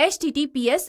HTTPS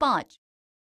5,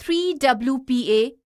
3WPA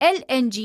LNG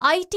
IT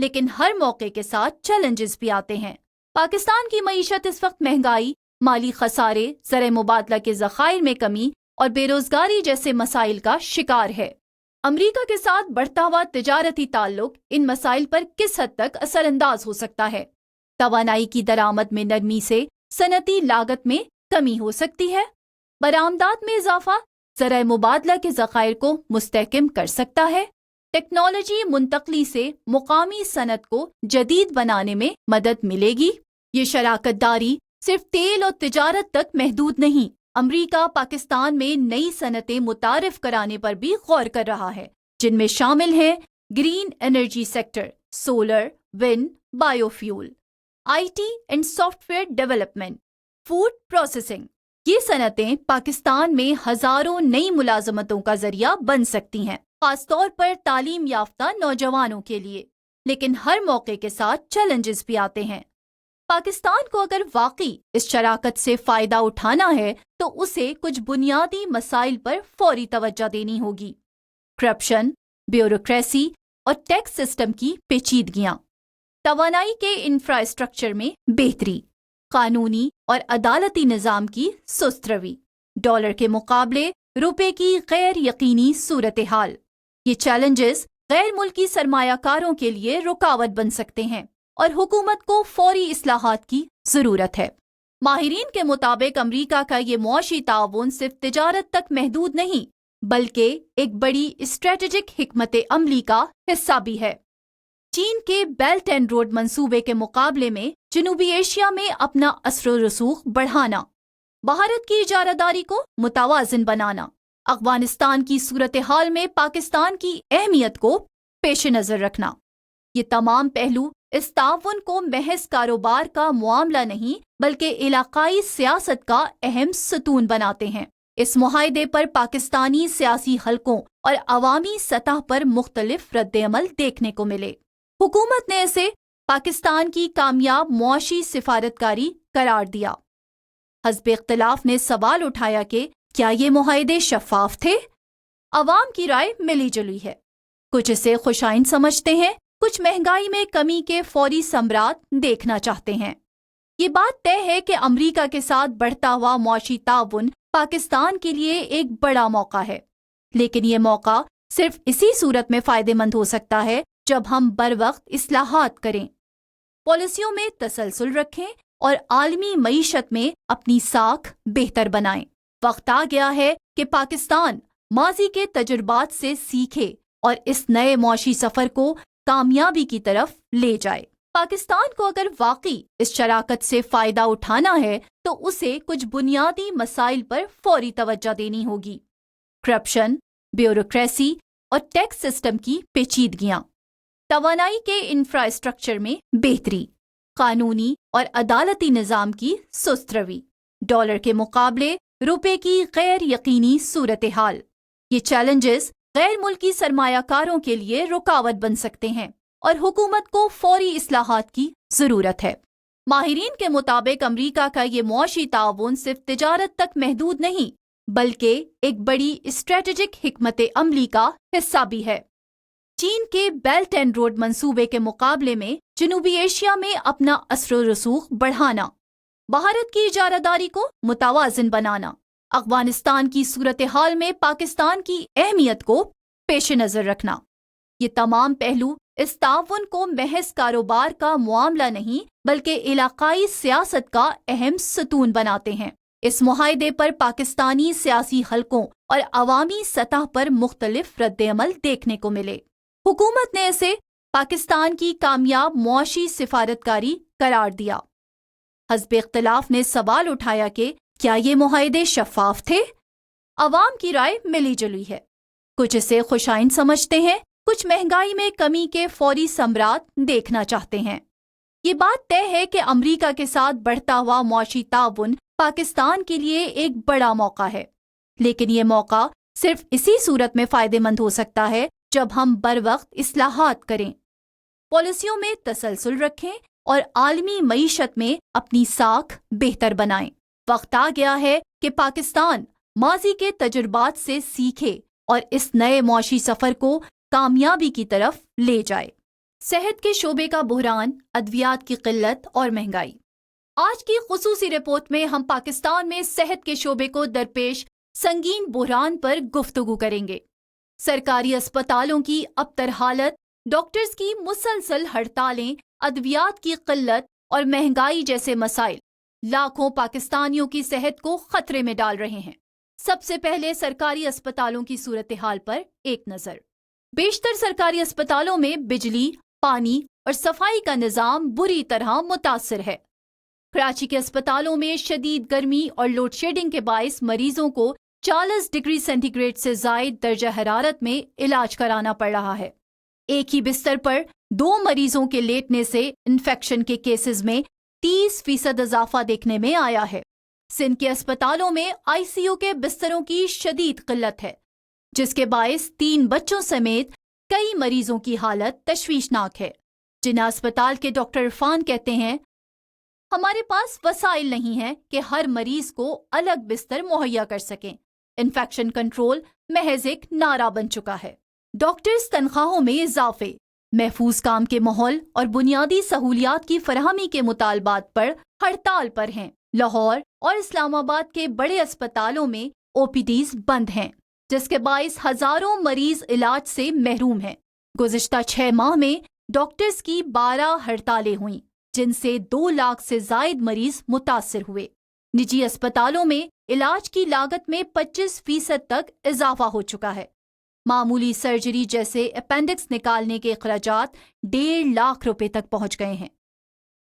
لیکن ہر موقع کے ساتھ چیلنجز بھی آتے ہیں۔ پاکستان کی معیشت اس وقت مہنگائی، مالی خسارے، زرع مبادلہ کے ذخائر میں کمی اور بے روزگاری جیسے مسائل کا شکار ہے۔ امریکہ کے ساتھ بڑھتا ہوا تجارتی تعلق ان مسائل پر کس حد تک اثر انداز ہو سکتا ہے؟ توانائی کی درآمد میں نرمی سے صنعتی لاگت میں کمی ہو سکتی ہے۔ برآمدات میں اضافہ زرع مبادلہ کے ذخائر کو مستحکم کر سکتا ہے۔ ٹیکنالوجی منتقلی سے مقامی صنعت کو جدید بنانے میں مدد ملے گی۔ یہ شراکت داری صرف تیل اور تجارت تک محدود نہیں، امریکہ پاکستان میں نئی صنعتیں متعارف کرانے پر بھی غور کر رہا ہے، جن میں شامل ہیں green energy sector, solar, wind, biofuel, I T and software development, food processing. یہ صنعتیں پاکستان میں ہزاروں نئی ملازمتوں کا ذریعہ بن سکتی ہیں، خاص طور پر تعلیم یافتہ نوجوانوں کے لیے۔ لیکن ہر موقع کے ساتھ چیلنجز بھی آتے ہیں۔ پاکستان کو اگر واقعی اس شراکت سے فائدہ اٹھانا ہے تو اسے کچھ بنیادی مسائل پر فوری توجہ دینی ہوگی۔ کرپشن، بیوروکریسی اور ٹیکس سسٹم کی پیچیدگیاں، توانائی کے انفراسٹرکچر میں بہتری، قانونی اور عدالتی نظام کی سست روی، ڈالر کے مقابلے روپے کی غیر یقینی صورتحال۔ یہ چیلنجز غیر ملکی سرمایہ کاروں کے لیے رکاوٹ بن سکتے ہیں اور حکومت کو فوری اصلاحات کی ضرورت ہے۔ ماہرین کے مطابق امریکہ کا یہ معاشی تعاون صرف تجارت تک محدود نہیں، بلکہ ایک بڑی اسٹریٹجک حکمت عملی کا حصہ بھی ہے۔ چین کے بیلٹ اینڈ روڈ منصوبے کے مقابلے میں جنوبی ایشیا میں اپنا اثر و رسوخ بڑھانا، بھارت کی اجارہ داری کو متوازن بنانا، افغانستان کی صورتحال میں پاکستان کی اہمیت کو پیش نظر رکھنا، یہ تمام پہلو اس تعاون کو محض کاروبار کا معاملہ نہیں بلکہ علاقائی سیاست کا اہم ستون بناتے ہیں۔ اس معاہدے پر پاکستانی سیاسی حلقوں اور عوامی سطح پر مختلف رد عمل دیکھنے کو ملے۔ حکومت نے اسے پاکستان کی کامیاب معاشی سفارتکاری قرار دیا۔ حزب اختلاف نے سوال اٹھایا کہ کیا یہ معاہدے شفاف تھے؟ عوام کی رائے ملی جلی ہے۔ کچھ اسے خوشائند سمجھتے ہیں، کچھ مہنگائی میں کمی کے فوری ثمرات دیکھنا چاہتے ہیں۔ یہ بات طے ہے کہ امریکہ کے ساتھ بڑھتا ہوا معاشی تعاون پاکستان کے لیے ایک بڑا موقع ہے، لیکن یہ موقع صرف اسی صورت میں فائدہ مند ہو سکتا ہے جب ہم بروقت اصلاحات کریں، پالیسیوں میں تسلسل رکھیں اور عالمی معیشت میں اپنی ساکھ بہتر بنائیں۔ وقت آ گیا ہے کہ پاکستان ماضی کے تجربات سے سیکھے اور اس نئے معاشی سفر کو کامیابی کی طرف لے جائے۔ پاکستان کو اگر واقعی اس شراکت سے فائدہ اٹھانا ہے تو اسے کچھ بنیادی مسائل پر فوری توجہ دینی ہوگی۔ کرپشن، بیوروکریسی اور ٹیکس سسٹم کی پیچیدگیاں، توانائی کے انفراسٹرکچر میں بہتری، قانونی اور عدالتی نظام کی سست روی، ڈالر کے مقابلے روپے کی غیر یقینی صورتحال۔ یہ چیلنجز غیر ملکی سرمایہ کاروں کے لیے رکاوٹ بن سکتے ہیں اور حکومت کو فوری اصلاحات کی ضرورت ہے۔ ماہرین کے مطابق امریکہ کا یہ معاشی تعاون صرف تجارت تک محدود نہیں بلکہ ایک بڑی اسٹریٹجک حکمت عملی کا حصہ بھی ہے۔ چین کے بیلٹ اینڈ روڈ منصوبے کے مقابلے میں جنوبی ایشیا میں اپنا اثر و رسوخ بڑھانا، بھارت کی اجارہ داری کو متوازن بنانا، افغانستان کی صورتحال میں پاکستان کی اہمیت کو پیش نظر رکھنا، یہ تمام پہلو اس تعاون کو محض کاروبار کا معاملہ نہیں بلکہ علاقائی سیاست کا اہم ستون بناتے ہیں۔ اس معاہدے پر پاکستانی سیاسی حلقوں اور عوامی سطح پر مختلف رد عمل دیکھنے کو ملے۔ حکومت نے اسے پاکستان کی کامیاب معاشی سفارتکاری قرار دیا۔ حزب اختلاف نے سوال اٹھایا کہ کیا یہ معاہدے شفاف تھے؟ عوام کی رائے ملی جلی ہے۔ کچھ اسے خوشائند سمجھتے ہیں، کچھ مہنگائی میں کمی کے فوری ثمرات دیکھنا چاہتے ہیں۔ یہ بات طے ہے کہ امریکہ کے ساتھ بڑھتا ہوا معاشی تعاون پاکستان کے لیے ایک بڑا موقع ہے، لیکن یہ موقع صرف اسی صورت میں فائدہ مند ہو سکتا ہے جب ہم بروقت اصلاحات کریں، پالیسیوں میں تسلسل رکھیں اور عالمی معیشت میں اپنی ساکھ بہتر بنائیں۔ وقت آ گیا ہے کہ پاکستان ماضی کے تجربات سے سیکھے اور اس نئے معاشی سفر کو کامیابی کی طرف لے جائے۔ صحت کے شعبے کا بحران، ادویات کی قلت اور مہنگائی۔ آج کی خصوصی رپورٹ میں ہم پاکستان میں صحت کے شعبے کو درپیش سنگین بحران پر گفتگو کریں گے۔ سرکاری اسپتالوں کی ابتر حالت، ڈاکٹرز کی مسلسل ہڑتالیں، ادویات کی قلت اور مہنگائی جیسے مسائل لاکھوں پاکستانیوں کی صحت کو خطرے میں ڈال رہے ہیں۔ سب سے پہلے سرکاری اسپتالوں کی صورتحال پر ایک نظر۔ بیشتر سرکاری اسپتالوں میں بجلی، پانی اور صفائی کا نظام بری طرح متاثر ہے۔ کراچی کے اسپتالوں میں شدید گرمی اور لوڈ شیڈنگ کے باعث مریضوں کو 40 ڈگری سینٹی گریڈ سے زائد درجہ حرارت میں علاج کرانا پڑ رہا ہے۔ ایک ہی بستر پر 2 مریضوں کے لیٹنے سے انفیکشن کے کیسز میں 30% اضافہ دیکھنے میں آیا ہے۔ سندھ کے اسپتالوں میں ICU کے بستروں کی شدید قلت ہے، جس کے باعث 3 بچوں سمیت کئی مریضوں کی حالت تشویشناک ہے۔ جناح اسپتال کے ڈاکٹر عرفان کہتے ہیں، ہمارے پاس وسائل نہیں ہیں کہ ہر مریض کو الگ بستر مہیا کر سکیں۔ انفیکشن کنٹرول محض ایک نعرہ بن چکا ہے۔ ڈاکٹرز تنخواہوں میں اضافے، محفوظ کام کے ماحول اور بنیادی سہولیات کی فراہمی کے مطالبات پر ہڑتال پر ہیں۔ لاہور اور اسلام آباد کے بڑے اسپتالوں میں OPDs بند ہیں، جس کے باعث ہزاروں مریض علاج سے محروم ہیں۔ گزشتہ 6 ماہ میں ڈاکٹرز کی 12 ہڑتالیں ہوئیں، جن سے 2 لاکھ سے زائد مریض متاثر ہوئے۔ نجی اسپتالوں میں علاج کی لاگت میں 25% تک اضافہ ہو چکا ہے۔ معمولی سرجری جیسے اپینڈکس نکالنے کے اخراجات 1.5 لاکھ روپے تک پہنچ گئے ہیں۔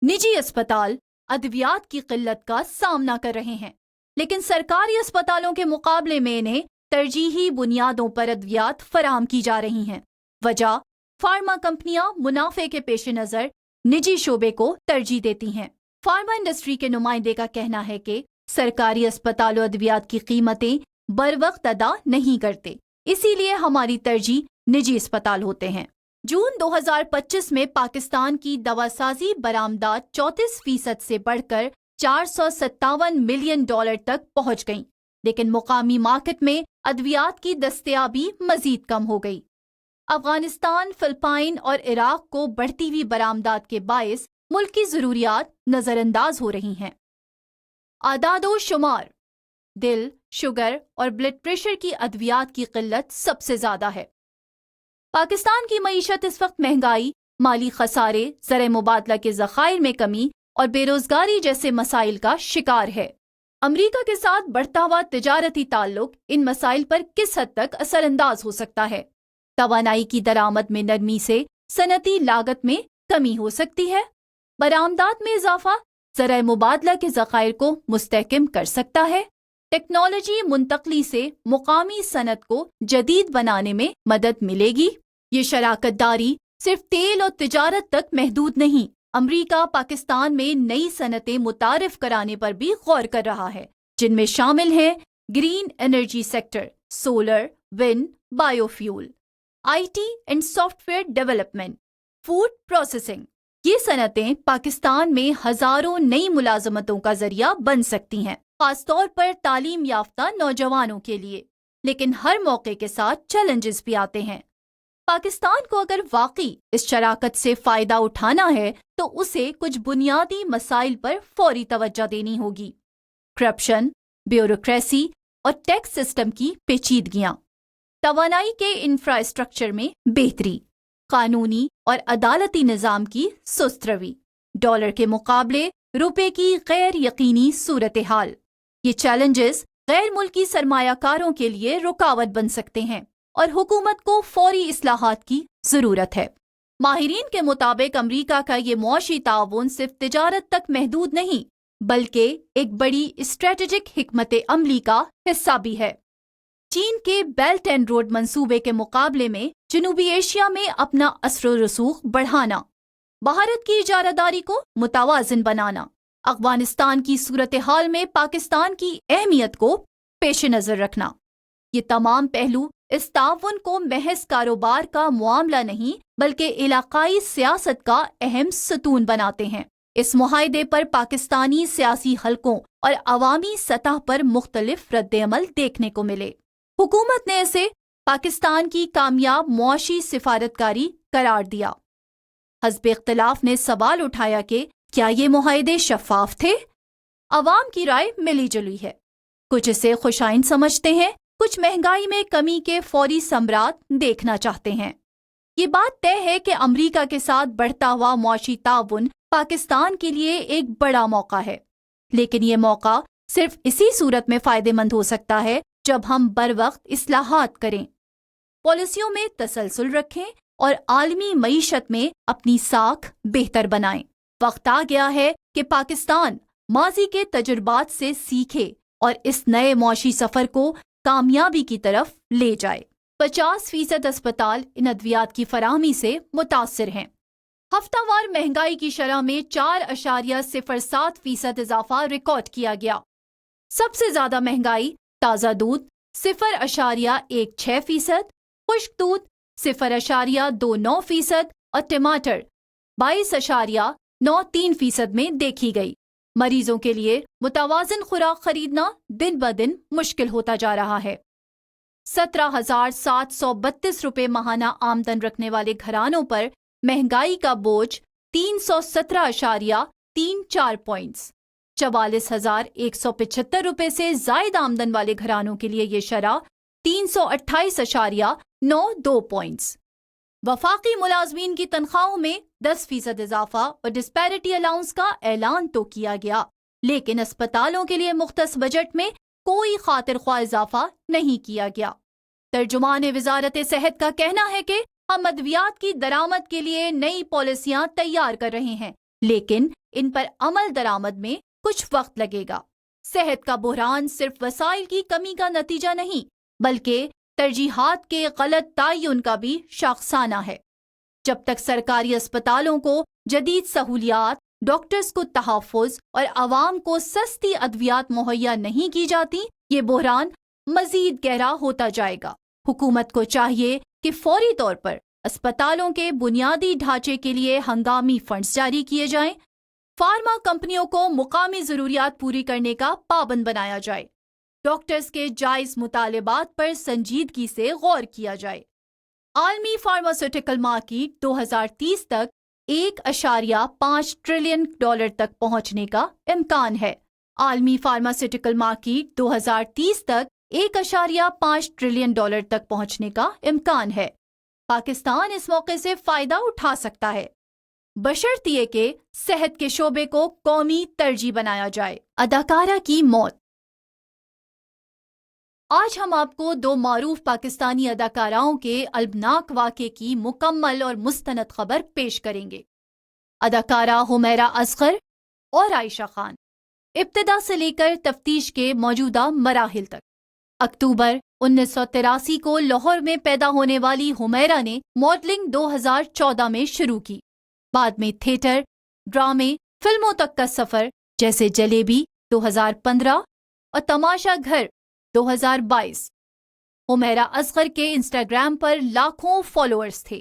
نجی اسپتال ادویات کی قلت کا سامنا کر رہے ہیں، لیکن سرکاری اسپتالوں کے مقابلے میں انہیں ترجیحی بنیادوں پر ادویات فراہم کی جا رہی ہیں۔ وجہ، فارما کمپنیاں منافع کے پیش نظر نجی شعبے کو ترجیح دیتی ہیں۔ فارما انڈسٹری کے نمائندے کا کہنا ہے کہ سرکاری اسپتال و ادویات کی قیمتیں بروقت ادا نہیں کرتے، اسی لیے ہماری ترجیح نجی اسپتال ہوتے ہیں۔ جون 2025 میں پاکستان کی دواسازی برآمدات 34% سے بڑھ کر $457 ملین تک پہنچ گئیں، لیکن مقامی مارکیٹ میں ادویات کی دستیابی مزید کم ہو گئی۔ افغانستان، فلپائن اور عراق کو بڑھتی ہوئی برآمدات کے باعث ملک کی ضروریات نظر انداز ہو رہی ہیں۔ اعداد و شمار: دل، شوگر اور بلڈ پریشر کی ادویات کی قلت سب سے زیادہ ہے۔ پاکستان کی معیشت اس وقت مہنگائی، مالی خسارے، زرع مبادلہ کے ذخائر میں کمی اور بے روزگاری جیسے مسائل کا شکار ہے۔ امریکہ کے ساتھ بڑھتا ہوا تجارتی تعلق ان مسائل پر کس حد تک اثر انداز ہو سکتا ہے؟ توانائی کی درآمد میں نرمی سے صنعتی لاگت میں کمی ہو سکتی ہے۔ برآمدات میں اضافہ زرع مبادلہ کے ذخائر کو مستحکم کر سکتا ہے۔ ٹیکنالوجی منتقلی سے مقامی صنعت کو جدید بنانے میں مدد ملے گی۔ یہ شراکت داری صرف تیل اور تجارت تک محدود نہیں، امریکہ پاکستان میں نئی صنعتیں متعارف کرانے پر بھی غور کر رہا ہے، جن میں شامل ہیں green energy sector, solar, wind, biofuel, IT and software development, food processing. یہ صنعتیں پاکستان میں ہزاروں نئی ملازمتوں کا ذریعہ بن سکتی ہیں، خاص طور پر تعلیم یافتہ نوجوانوں کے لیے، لیکن ہر موقع کے ساتھ چیلنجز بھی آتے ہیں۔ پاکستان کو اگر واقعی اس شراکت سے فائدہ اٹھانا ہے تو اسے کچھ بنیادی مسائل پر فوری توجہ دینی ہوگی۔ کرپشن، بیوروکریسی اور ٹیکس سسٹم کی پیچیدگیاں، توانائی کے انفراسٹرکچر میں بہتری، قانونی اور عدالتی نظام کی سست روی، ڈالر کے مقابلے روپے کی غیر یقینی صورتحال۔ یہ چیلنجز غیر ملکی سرمایہ کاروں کے لیے رکاوٹ بن سکتے ہیں اور حکومت کو فوری اصلاحات کی ضرورت ہے۔ ماہرین کے مطابق امریکہ کا یہ معاشی تعاون صرف تجارت تک محدود نہیں، بلکہ ایک بڑی اسٹریٹجک حکمت عملی کا حصہ بھی ہے۔ چین کے بیلٹ اینڈ روڈ منصوبے کے مقابلے میں جنوبی ایشیا میں اپنا اثر و رسوخ بڑھانا، بھارت کی اجارہ داری کو متوازن بنانا، افغانستان کی صورتحال میں پاکستان کی اہمیت کو پیش نظر رکھنا، یہ تمام پہلو اس تعاون کو محض کاروبار کا معاملہ نہیں بلکہ علاقائی سیاست کا اہم ستون بناتے ہیں۔ اس معاہدے پر پاکستانی سیاسی حلقوں اور عوامی سطح پر مختلف رد عمل دیکھنے کو ملے۔ حکومت نے اسے پاکستان کی کامیاب معاشی سفارتکاری قرار دیا۔ حزب اختلاف نے سوال اٹھایا کہ کیا یہ معاہدے شفاف تھے؟ عوام کی رائے ملی جلی ہے۔ کچھ اسے خوشائند سمجھتے ہیں، کچھ مہنگائی میں کمی کے فوری ثمرات دیکھنا چاہتے ہیں۔ یہ بات طے ہے کہ امریکہ کے ساتھ بڑھتا ہوا معاشی تعاون پاکستان کے لیے ایک بڑا موقع ہے، لیکن یہ موقع صرف اسی صورت میں فائدہ مند ہو سکتا ہے جب ہم بروقت اصلاحات کریں، پالیسیوں میں تسلسل رکھیں اور عالمی معیشت میں اپنی ساکھ بہتر بنائیں۔ وقت آ گیا ہے کہ پاکستان ماضی کے تجربات سے سیکھے اور اس نئے معاشی سفر کو کامیابی کی طرف لے جائے۔ 50% اسپتال ان ادویات کی فراہمی سے متاثر ہیں۔ ہفتہ وار مہنگائی کی شرح میں 4.07% اضافہ ریکارڈ کیا گیا۔ سب سے زیادہ مہنگائی تازہ دودھ 0.16%، خشک دودھ 0.29% اور ٹماٹر 22.93% میں دیکھی گئی۔ مریضوں کے لیے متوازن خوراک خریدنا دن بدن مشکل ہوتا جا رہا ہے۔ 17,732 روپے ماہانہ آمدن رکھنے والے گھرانوں پر مہنگائی کا بوجھ 317.34 پوائنٹس، 44,175 روپے سے زائد آمدن والے گھرانوں کے لیے یہ شرح 328.92 پوائنٹس۔ وفاقی ملازمین کی تنخواہوں میں 10% اضافہ اور ڈسپیرٹی الاؤنس کا اعلان تو کیا گیا، لیکن اسپتالوں کے لیے مختص بجٹ میں کوئی خاطر خواہ اضافہ نہیں کیا گیا۔ ترجمان وزارت صحت کا کہنا ہے کہ ہم ادویات کی درآمد کے لیے نئی پالیسیاں تیار کر رہے ہیں، لیکن ان پر عمل درآمد میں کچھ وقت لگے گا۔ صحت کا بحران صرف وسائل کی کمی کا نتیجہ نہیں، بلکہ ترجیحات کے غلط تعین کا بھی شاخسانہ ہے۔ جب تک سرکاری اسپتالوں کو جدید سہولیات، ڈاکٹرز کو تحفظ اور عوام کو سستی ادویات مہیا نہیں کی جاتی، یہ بحران مزید گہرا ہوتا جائے گا۔ حکومت کو چاہیے کہ فوری طور پر اسپتالوں کے بنیادی ڈھانچے کے لیے ہنگامی فنڈز جاری کیے جائیں، فارما کمپنیوں کو مقامی ضروریات پوری کرنے کا پابند بنایا جائے، ڈاکٹرز کے جائز مطالبات پر سنجیدگی سے غور کیا جائے۔ عالمی فارماسیوٹیکل مارکیٹ 2030 تک $1.5 ٹریلین تک پہنچنے کا امکان ہے۔ عالمی فارماسیوٹیکل مارکیٹ 2030 تک $1.5 ٹریلین تک پہنچنے کا امکان ہے۔ پاکستان اس موقع سے فائدہ اٹھا سکتا ہے، بشرطیے کہ صحت کے شعبے کو قومی ترجیح بنایا جائے۔ اداکارہ کی موت۔ آج ہم آپ کو 2 معروف پاکستانی اداکاراؤں کے البناک واقعے کی مکمل اور مستند خبر پیش کریں گے۔ اداکارہ حمیرہ اصغر اور عائشہ خان، ابتدا سے لے کر تفتیش کے موجودہ مراحل تک۔ اکتوبر 1983 کو لاہور میں پیدا ہونے والی حمیرہ نے ماڈلنگ 2014 میں شروع کی، بعد میں تھیٹر، ڈرامے، فلموں تک کا سفر جیسے جلیبی 2015 اور تماشا گھر 2022۔ حمیرہ اصغر کے انسٹاگرام پر لاکھوں فالوورز تھے۔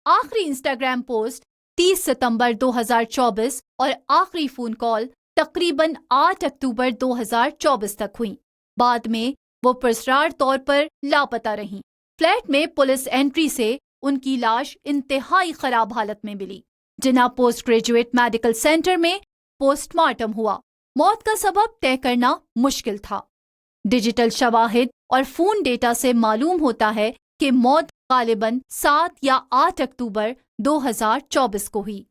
آخری انسٹاگرام پوسٹ 30 ستمبر 2024 اور آخری فون کال تقریباً 8 اکتوبر 2024 تک ہوئی۔ بعد میں وہ پراسرار طور پر لاپتہ رہیں۔ فلیٹ میں پولیس انٹری سے ان کی لاش انتہائی خراب حالت میں ملی۔ جناح پوسٹ گریجویٹ میڈیکل سینٹر میں پوسٹ مارٹم ہوا۔ موت کا سبب طے کرنا مشکل تھا۔ ڈیجیٹل شواہد اور فون ڈیٹا سے معلوم ہوتا ہے کہ موت غالباً 7 یا 8 اکتوبر 2024 کو ہوئی۔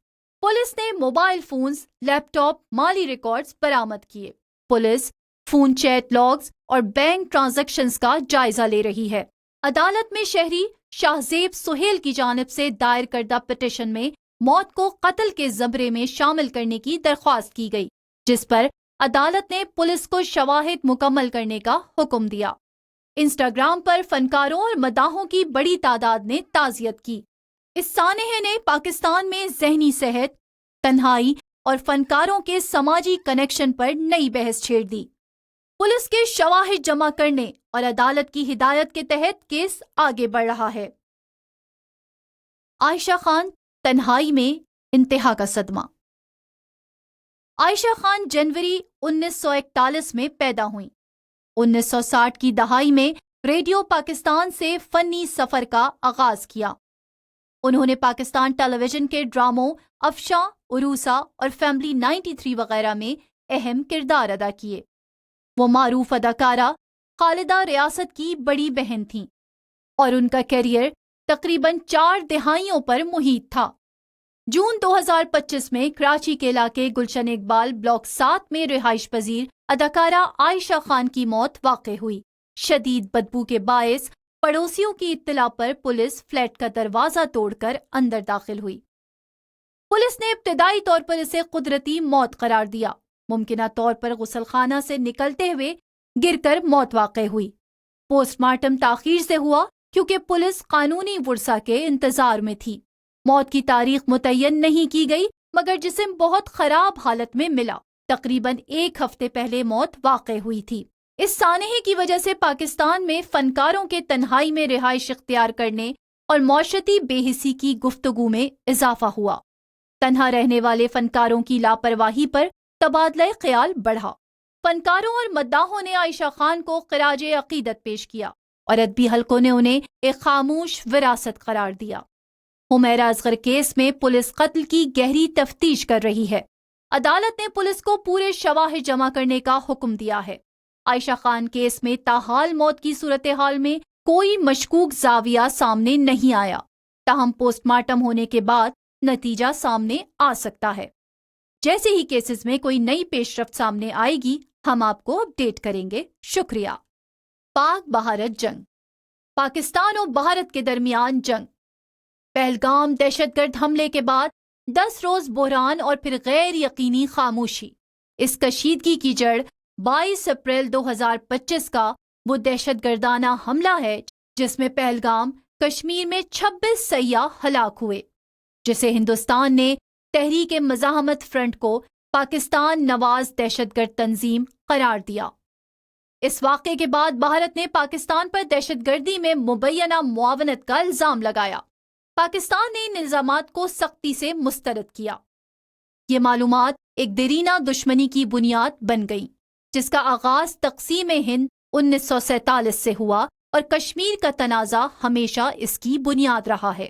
پولیس نے موبائل فونز، لیپ ٹاپ، مالی ریکارڈز برآمد کیے۔ پولیس فون چیٹ لاگز اور بینک ٹرانزیکشنز کا جائزہ لے رہی ہے۔ عدالت میں شہری شاہزیب سہیل کی جانب سے دائر کردہ پٹیشن میں موت کو قتل کے زمرے میں شامل کرنے کی درخواست کی گئی، جس پر عدالت نے پولیس کو شواہد مکمل کرنے کا حکم دیا۔ انسٹاگرام پر فنکاروں اور مداحوں کی بڑی تعداد نے تعزیت کی۔ اس سانحے نے پاکستان میں ذہنی صحت، تنہائی اور فنکاروں کے سماجی کنیکشن پر نئی بحث چھیڑ دی۔ پولیس کے شواہد جمع کرنے اور عدالت کی ہدایت کے تحت کیس آگے بڑھ رہا ہے۔ عائشہ خان، تنہائی میں انتہا کا صدمہ۔ عائشہ خان جنوری 1941 میں پیدا ہوئیں۔ 1960 کی دہائی میں ریڈیو پاکستان سے فنی سفر کا آغاز کیا۔ انہوں نے پاکستان ٹیلی ویژن کے ڈراموں افشاں، عروسہ اور فیملی 93 وغیرہ میں اہم کردار ادا کیے۔ وہ معروف اداکارہ خالدہ ریاست کی بڑی بہن تھیں اور ان کا کیریئر تقریباً 4 دہائیوں پر محیط تھا۔ جون 2025 میں کراچی کے علاقے گلشن اقبال بلاک 7 میں رہائش پذیر اداکارہ عائشہ خان کی موت واقع ہوئی۔ شدید بدبو کے باعث پڑوسیوں کی اطلاع پر پولیس فلیٹ کا دروازہ توڑ کر اندر داخل ہوئی۔ پولیس نے ابتدائی طور پر اسے قدرتی موت قرار دیا۔ ممکنہ طور پر غسل خانہ سے نکلتے ہوئے گر کر موت واقع ہوئی۔ پوسٹ مارٹم تاخیر سے ہوا کیونکہ پولیس قانونی ورثہ کے انتظار میں تھی۔ موت کی تاریخ متعین نہیں کی گئی مگر جسم بہت خراب حالت میں ملا۔ تقریباً 1 ہفتے پہلے موت واقع ہوئی تھی۔ اس سانحے کی وجہ سے پاکستان میں فنکاروں کے تنہائی میں رہائش اختیار کرنے اور معاشرتی بے حسی کی گفتگو میں اضافہ ہوا۔ تنہا رہنے والے فنکاروں کی لاپرواہی پر تبادلہ خیال بڑھا۔ فنکاروں اور مداحوں نے عائشہ خان کو خراج عقیدت پیش کیا اور ادبی حلقوں نے انہیں ایک خاموش وراثت قرار دیا۔ حمیرہ اصغر کیس میں پولیس قتل کی گہری تفتیش کر رہی ہے۔ عدالت نے پولیس کو پورے شواہد جمع کرنے کا حکم دیا ہے۔ عائشہ خان کیس میں تاحال موت کی صورتحال میں کوئی مشکوک زاویہ سامنے نہیں آیا، تاہم پوسٹ مارٹم ہونے کے بعد نتیجہ سامنے آ سکتا ہے۔ جیسے ہی کیسز میں کوئی نئی پیش رفت سامنے آئے گی ہم آپ کو اپڈیٹ کریں گے۔ شکریہ۔ پاک بھارت جنگ، پاکستان اور بھارت کے درمیان جنگ۔ پہلگام دہشت گرد حملے کے بعد 10 روز بحران اور پھر غیر یقینی خاموشی۔ اس کشیدگی کی جڑ 22 اپریل 2025 کا وہ دہشت گردانہ حملہ ہے جس میں پہلگام کشمیر میں 26 سیاح ہلاک ہوئے، جسے ہندوستان نے تحریک مزاحمت فرنٹ کو پاکستان نواز دہشت گرد تنظیم قرار دیا۔ اس واقعے کے بعد بھارت نے پاکستان پر دہشت گردی میں مبینہ معاونت کا الزام لگایا۔ پاکستان نے ان الزامات کو سختی سے مسترد کیا۔ یہ معلومات ایک دیرینہ دشمنی کی بنیاد بن گئی جس کا آغاز تقسیم ہند 1947 سے ہوا اور کشمیر کا تنازع ہمیشہ اس کی بنیاد رہا ہے۔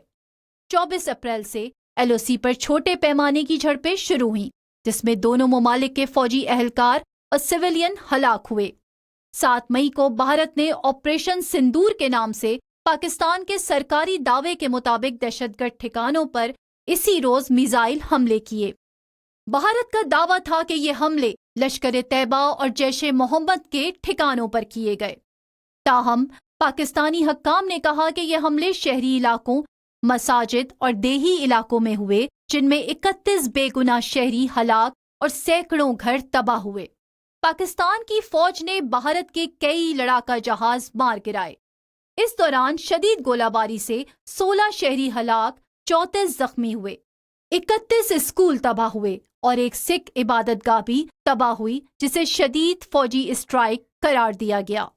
24 اپریل سے LOC پر چھوٹے پیمانے کی جھڑپیں شروع ہوئیں جس میں دونوں ممالک کے فوجی اہلکار اور سویلین ہلاک ہوئے۔ 7 مئی کو بھارت نے آپریشن سندور کے نام سے پاکستان کے سرکاری دعوے کے مطابق دہشت گرد ٹھکانوں پر اسی روز میزائل حملے کیے۔ بھارت کا دعویٰ تھا کہ یہ حملے لشکر طیبہ اور جیش محمد کے ٹھکانوں پر کیے گئے، تاہم پاکستانی حکام نے کہا کہ یہ حملے شہری علاقوں، مساجد اور دیہی علاقوں میں ہوئے جن میں 31 بے گناہ شہری ہلاک اور سینکڑوں گھر تباہ ہوئے۔ پاکستان کی فوج نے بھارت کے کئی لڑاکا جہاز مار گرائے۔ اس دوران شدید گولہ باری سے 16 شہری ہلاک، 34 زخمی ہوئے، 31 اسکول تباہ ہوئے اور ایک سکھ عبادت گاہ بھی تباہ ہوئی جسے شدید فوجی اسٹرائک قرار دیا گیا۔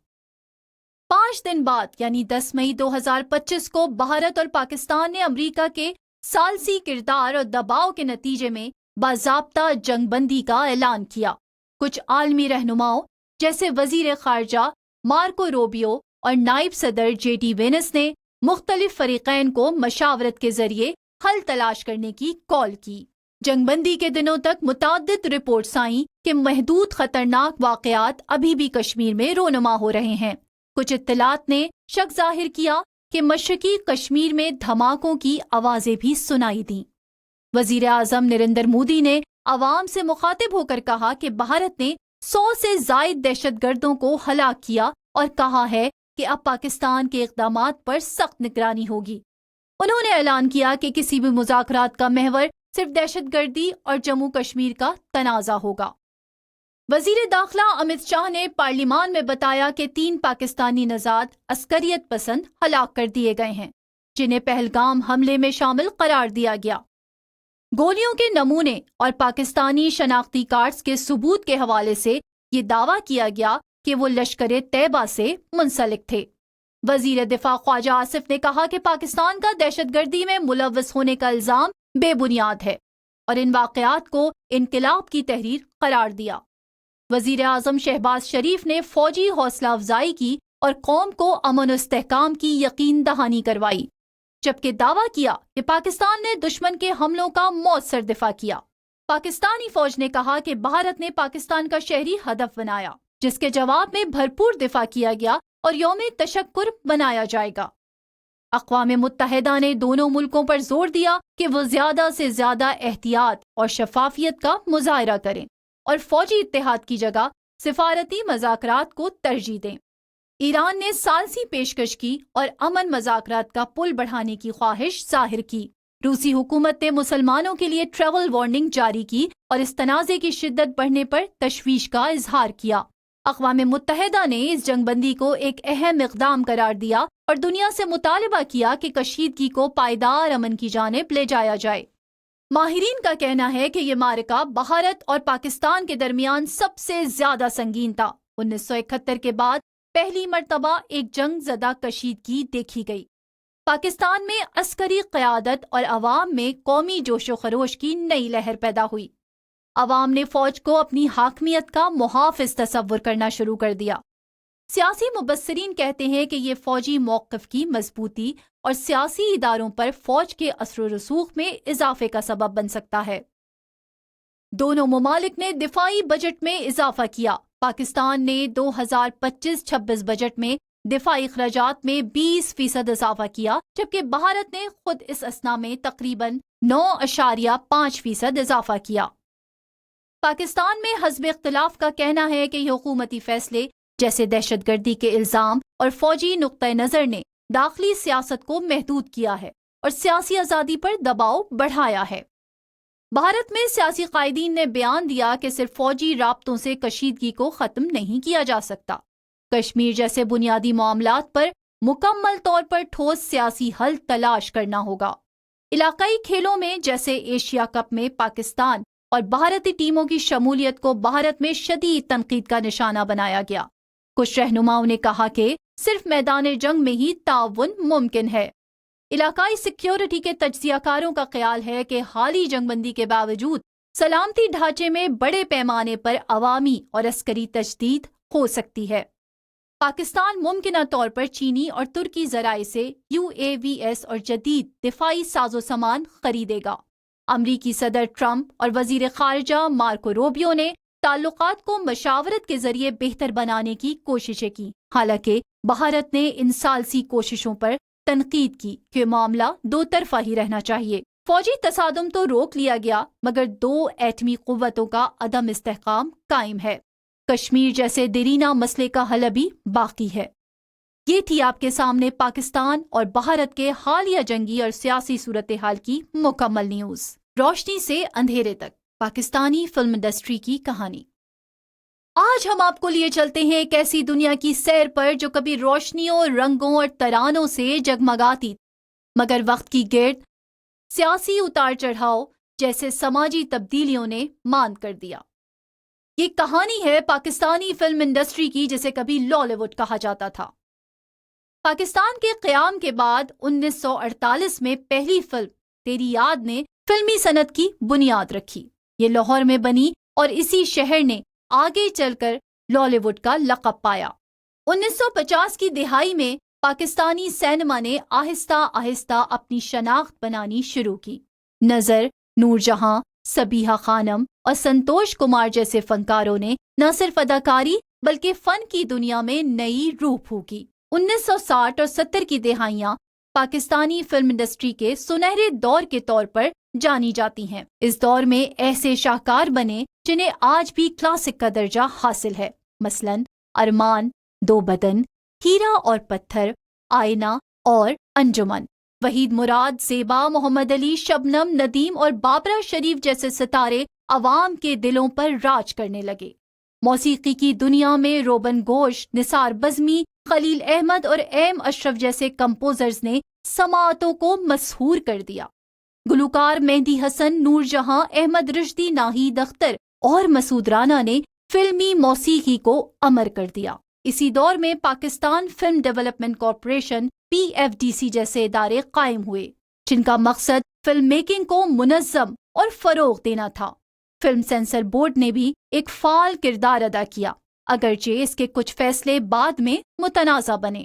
5 دن بعد یعنی 10 مئی 2025 کو بھارت اور پاکستان نے امریکہ کے ثالثی کردار اور دباؤ کے نتیجے میں باضابطہ جنگ بندی کا اعلان کیا۔ کچھ عالمی رہنماؤں جیسے وزیر خارجہ مارکو روبیو اور نائب صدر JD وینس نے مختلف فریقین کو مشاورت کے ذریعے حل تلاش کرنے کی کال کی۔ جنگ بندی کے دنوں تک متعدد رپورٹس آئیں کہ محدود خطرناک واقعات ابھی بھی کشمیر میں رونما ہو رہے ہیں۔ کچھ اطلاعات نے شک ظاہر کیا کہ مشرقی کشمیر میں دھماکوں کی آوازیں بھی سنائی دیں۔ وزیر اعظم نریندر مودی نے عوام سے مخاطب ہو کر کہا کہ بھارت نے 100 سے زائد دہشت گردوں کو ہلاک کیا اور کہا ہے کہ اب پاکستان کے اقدامات پر سخت نگرانی ہوگی۔ انہوں نے اعلان کیا کہ کسی بھی مذاکرات کا محور صرف دہشت گردی اور جموں کشمیر کا تنازع ہوگا۔ وزیر داخلہ امت شاہ نے پارلیمان میں بتایا کہ 3 پاکستانی نژاد عسکریت پسند ہلاک کر دیے گئے ہیں جنہیں پہلگام حملے میں شامل قرار دیا گیا۔ گولیوں کے نمونے اور پاکستانی شناختی کارڈز کے ثبوت کے حوالے سے یہ دعویٰ کیا گیا کہ وہ لشکر طیبہ سے منسلک تھے۔ وزیر دفاع خواجہ آصف نے کہا کہ پاکستان کا دہشت گردی میں ملوث ہونے کا الزام بے بنیاد ہے اور ان واقعات کو انقلاب کی تحریر قرار دیا۔ وزیر اعظم شہباز شریف نے فوجی حوصلہ افزائی کی اور قوم کو امن و استحکام کی یقین دہانی کروائی۔ جبکہ دعویٰ کیا کہ پاکستان نے دشمن کے حملوں کا مؤثر دفاع کیا۔ پاکستانی فوج نے کہا کہ بھارت نے پاکستان کا شہری ہدف بنایا، جس کے جواب میں بھرپور دفاع کیا گیا اور یوم تشکر منایا جائے گا۔ اقوام متحدہ نے دونوں ملکوں پر زور دیا کہ وہ زیادہ سے زیادہ احتیاط اور شفافیت کا مظاہرہ کریں اور فوجی اتحاد کی جگہ سفارتی مذاکرات کو ترجیح دیں۔ ایران نے ثالثی پیشکش کی اور امن مذاکرات کا پل بڑھانے کی خواہش ظاہر کی۔ روسی حکومت نے مسلمانوں کے لیے ٹریول وارننگ جاری کی اور اس تنازع کی شدت بڑھنے پر تشویش کا اظہار کیا۔ اقوام متحدہ نے اس جنگ بندی کو ایک اہم اقدام قرار دیا اور دنیا سے مطالبہ کیا کہ کشیدگی کو پائیدار امن کی جانب لے جایا جائے۔ ماہرین کا کہنا ہے کہ یہ معرکہ بھارت اور پاکستان کے درمیان سب سے زیادہ سنگین تھا۔ 1971 کے بعد پہلی مرتبہ ایک جنگ زدہ کشیدگی دیکھی گئی۔ پاکستان میں عسکری قیادت اور عوام میں قومی جوش و خروش کی نئی لہر پیدا ہوئی۔ عوام نے فوج کو اپنی حاکمیت کا محافظ تصور کرنا شروع کر دیا۔ سیاسی مبصرین کہتے ہیں کہ یہ فوجی موقف کی مضبوطی اور سیاسی اداروں پر فوج کے اثر و رسوخ میں اضافے کا سبب بن سکتا ہے۔ دونوں ممالک نے دفاعی بجٹ میں اضافہ کیا۔ پاکستان نے 2025-26 بجٹ میں دفاعی اخراجات میں 20% اضافہ کیا، جبکہ بھارت نے خود اس اثنا میں تقریباً 9.5% اضافہ کیا۔ پاکستان میں حزب اختلاف کا کہنا ہے کہ یہ حکومتی فیصلے جیسے دہشت گردی کے الزام اور فوجی نقطۂ نظر نے داخلی سیاست کو محدود کیا ہے اور سیاسی آزادی پر دباؤ بڑھایا ہے۔ بھارت میں سیاسی قائدین نے بیان دیا کہ صرف فوجی رابطوں سے کشیدگی کو ختم نہیں کیا جا سکتا۔ کشمیر جیسے بنیادی معاملات پر مکمل طور پر ٹھوس سیاسی حل تلاش کرنا ہوگا۔ علاقائی کھیلوں میں جیسے ایشیا کپ میں پاکستان اور بھارتی ٹیموں کی شمولیت کو بھارت میں شدید تنقید کا نشانہ بنایا گیا۔ کچھ رہنماؤں نے کہا کہ صرف میدان جنگ میں ہی تعاون ممکن ہے۔ علاقائی سیکیورٹی کے تجزیہ کاروں کا خیال ہے کہ حالی جنگ بندی کے باوجود سلامتی ڈھانچے میں بڑے پیمانے پر عوامی اور عسکری تجدید ہو سکتی ہے۔ پاکستان ممکنہ طور پر چینی اور ترکی ذرائع سے UAVs اور جدید دفاعی ساز و سامان خریدے گا۔ امریکی صدر ٹرمپ اور وزیر خارجہ مارکو روبیو نے تعلقات کو مشاورت کے ذریعے بہتر بنانے کی کوششیں کی، حالانکہ بھارت نے ان ثالثی کوششوں پر تنقید کی کہ معاملہ دو طرفہ ہی رہنا چاہیے۔ فوجی تصادم تو روک لیا گیا، مگر دو ایٹمی قوتوں کا عدم استحکام قائم ہے۔ کشمیر جیسے دیرینہ مسئلے کا حل بھی باقی ہے۔ یہ تھی آپ کے سامنے پاکستان اور بھارت کے حالیہ جنگی اور سیاسی صورتحال کی مکمل نیوز۔ روشنی سے اندھیرے تک پاکستانی فلم انڈسٹری کی کہانی۔ آج ہم آپ کو لیے چلتے ہیں ایک ایسی دنیا کی سیر پر جو کبھی روشنیوں، رنگوں اور ترانوں سے جگمگاتی، مگر وقت کی گرد سیاسی اتار چڑھاؤ جیسے سماجی تبدیلیوں نے ماند کر دیا۔ یہ کہانی ہے پاکستانی فلم انڈسٹری کی، جسے کبھی لالی ووڈ کہا جاتا تھا۔ پاکستان کے قیام کے بعد 1948 میں پہلی فلم تیری یاد نے فلمی صنعت کی بنیاد رکھی۔ یہ لاہور میں بنی اور اسی شہر نے آگے چل کر لالی ووڈ کا لقب پایا۔ 1950 کی دہائی میں پاکستانی سینما نے آہستہ آہستہ اپنی شناخت بنانی شروع کی۔ نظر، نور جہاں، سبیحہ خانم اور سنتوش کمار جیسے فنکاروں نے نہ صرف اداکاری بلکہ فن کی دنیا میں نئی روح پھونکی۔ 1960 اور 70 کی دہائیاں پاکستانی فلم انڈسٹری کے سنہرے دور کے طور پر جانی جاتی ہیں۔ اس دور میں ایسے شاہکار بنے جنہیں آج بھی کلاسک کا درجہ حاصل ہے، مثلاً ارمان، دو بدن، ہیرا اور پتھر، آئینہ اور انجمن۔ وحید مراد، زیبا، محمد علی، شبنم، ندیم اور بابرہ شریف جیسے ستارے عوام کے دلوں پر راج کرنے لگے۔ موسیقی کی دنیا میں روبن گھوش، نثار بزمی، خلیل احمد اور ایم اشرف جیسے کمپوزرز نے سماعتوں کو مسحور کر دیا۔ گلوکار مہدی حسن، نور جہاں، احمد رشدی، ناہید اختر اور مسعود رانا نے فلمی موسیقی کو امر کر دیا۔ اسی دور میں Pakistan film development corporation PFDC جیسے ادارے قائم ہوئے، جن کا مقصد فلم میکنگ کو منظم اور فروغ دینا تھا۔ فلم سینسر بورڈ نے بھی ایک فعال کردار ادا کیا، اگرچہ اس کے کچھ فیصلے بعد میں متنازع بنے۔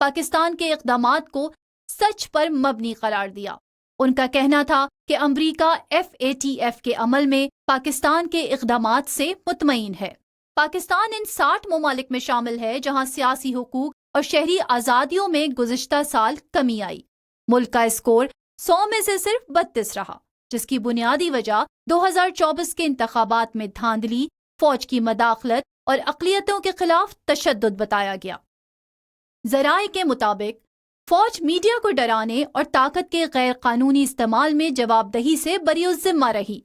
پاکستان کے اقدامات کو سچ پر مبنی قرار دیا۔ ان کا کہنا تھا کہ امریکہ FATF کے عمل میں پاکستان کے اقدامات سے مطمئن ہے۔ پاکستان ان 60 ممالک میں شامل ہے جہاں سیاسی حقوق اور شہری آزادیوں میں گزشتہ سال کمی آئی۔ ملک کا اسکور 100 میں سے صرف 32 رہا، جس کی بنیادی وجہ 2024 کے انتخابات میں دھاندلی، فوج کی مداخلت اور اقلیتوں کے خلاف تشدد بتایا گیا۔ ذرائع کے مطابق فوج میڈیا کو ڈرانے اور طاقت کے غیر قانونی استعمال میں جواب دہی سے بری الذمہ رہی۔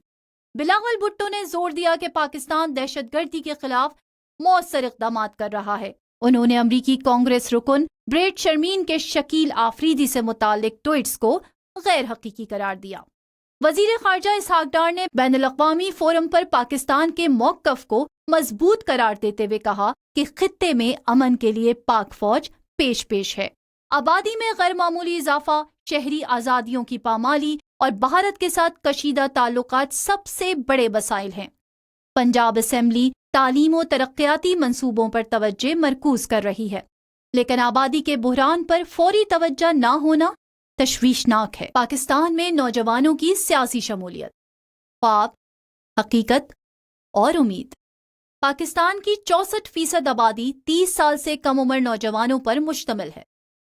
بلاول بھٹو نے زور دیا کہ پاکستان دہشت گردی کے خلاف مؤثر اقدامات کر رہا ہے۔ انہوں نے امریکی کانگریس رکن بریٹ شرمین کے شکیل آفریدی سے متعلق ٹویٹس کو غیر حقیقی قرار دیا۔ وزیر خارجہ اسحاق ڈار نے بین الاقوامی فورم پر پاکستان کے موقف کو مضبوط قرار دیتے ہوئے کہا کہ خطے میں امن کے لیے پاک فوج پیش ہے۔ آبادی میں غیر معمولی اضافہ، شہری آزادیوں کی پامالی اور بھارت کے ساتھ کشیدہ تعلقات سب سے بڑے مسائل ہیں۔ پنجاب اسمبلی تعلیم و ترقیاتی منصوبوں پر توجہ مرکوز کر رہی ہے، لیکن آبادی کے بحران پر فوری توجہ نہ ہونا تشویشناک ہے۔ پاکستان میں نوجوانوں کی سیاسی شمولیت، خواب، حقیقت اور امید۔ پاکستان کی 64% آبادی 30 سال سے کم عمر نوجوانوں پر مشتمل ہے،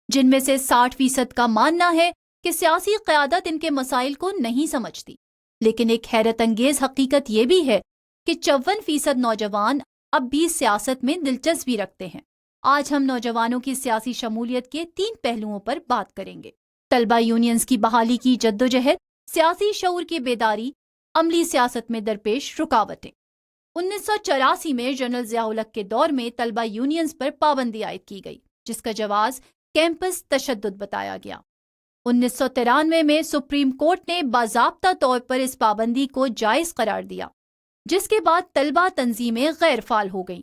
جن میں سے 60% کا ماننا ہے کہ سیاسی قیادت ان کے مسائل کو نہیں سمجھتی۔ لیکن ایک حیرت انگیز حقیقت یہ بھی ہے کہ 54% نوجوان اب بھی سیاست میں دلچسپی رکھتے ہیں۔ آج ہم نوجوانوں کی سیاسی شمولیت کے 3 پہلوؤں پر بات کریں گے: طلبہ یونینز کی بحالی کی جدوجہد، سیاسی شعور کی بیداری، عملی سیاست میں درپیش رکاوٹیں۔ 1984 میں جنرل ضیاء الحق کے دور میں طلبہ یونینز پر پابندی عائد کی گئی، جس کا جواز کیمپس تشدد بتایا گیا۔ 1993 میں سپریم کورٹ نے باضابطہ طور پر اس پابندی کو جائز قرار دیا، جس کے بعد طلبہ تنظیمیں غیر فعال ہو گئیں۔